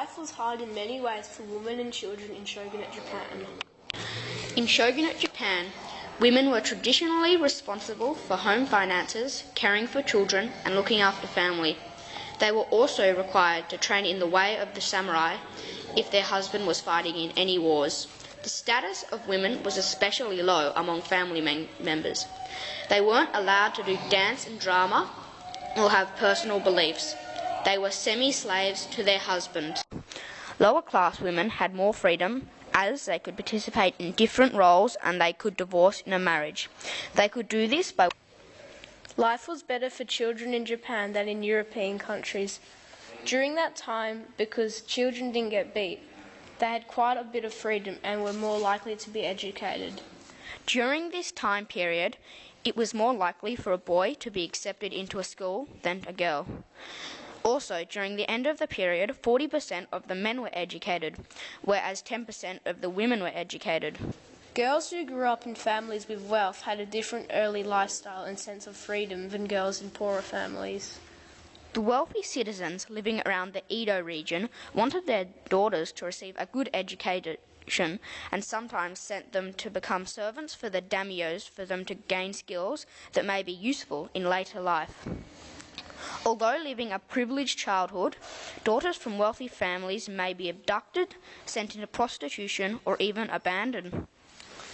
Life was hard in many ways for women and children in Shogunate Japan. In Shogunate Japan, women were traditionally responsible for home finances, caring for children, and looking after family. They were also required to train in the way of the samurai if their husband was fighting in any wars. The status of women was especially low among family members. They weren't allowed to do dance and drama or have personal beliefs. They were semi-slaves to their husbands. Lower class women had more freedom as they could participate in different roles and they could divorce in a marriage. They could do this by... Life was better for children in Japan than in European countries. During that time, because children didn't get beat, they had quite a bit of freedom and were more likely to be educated. During this time period, it was more likely for a boy to be accepted into a school than a girl. Also, during the end of the period, 40% of the men were educated, whereas 10% of the women were educated. Girls who grew up in families with wealth had a different early lifestyle and sense of freedom than girls in poorer families. The wealthy citizens living around the Edo region wanted their daughters to receive a good education and sometimes sent them to become servants for the daimyos for them to gain skills that may be useful in later life. Although living a privileged childhood, daughters from wealthy families may be abducted, sent into prostitution, or even abandoned.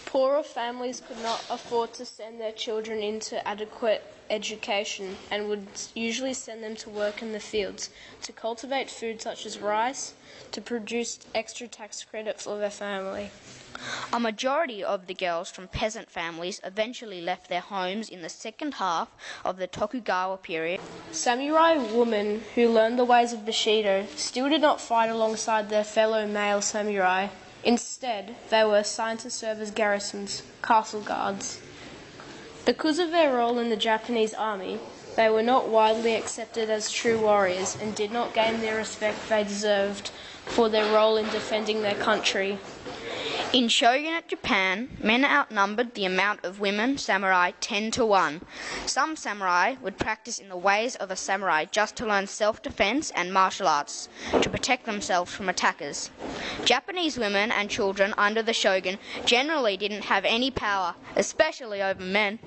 Poorer families could not afford to send their children into adequate education and would usually send them to work in the fields, to cultivate food such as rice, to produce extra tax credit for their family. A majority of the girls from peasant families eventually left their homes in the second half of the Tokugawa period. Samurai women who learned the ways of Bushido still did not fight alongside their fellow male samurai. Instead, they were assigned to serve as garrisons, castle guards. Because of their role in the Japanese army, they were not widely accepted as true warriors and did not gain the respect they deserved for their role in defending their country. In Shogunate Japan, men outnumbered the amount of women samurai 10 to 1. Some samurai would practice in the ways of a samurai just to learn self-defense and martial arts, to protect themselves from attackers. Japanese women and children under the shogun generally didn't have any power, especially over men.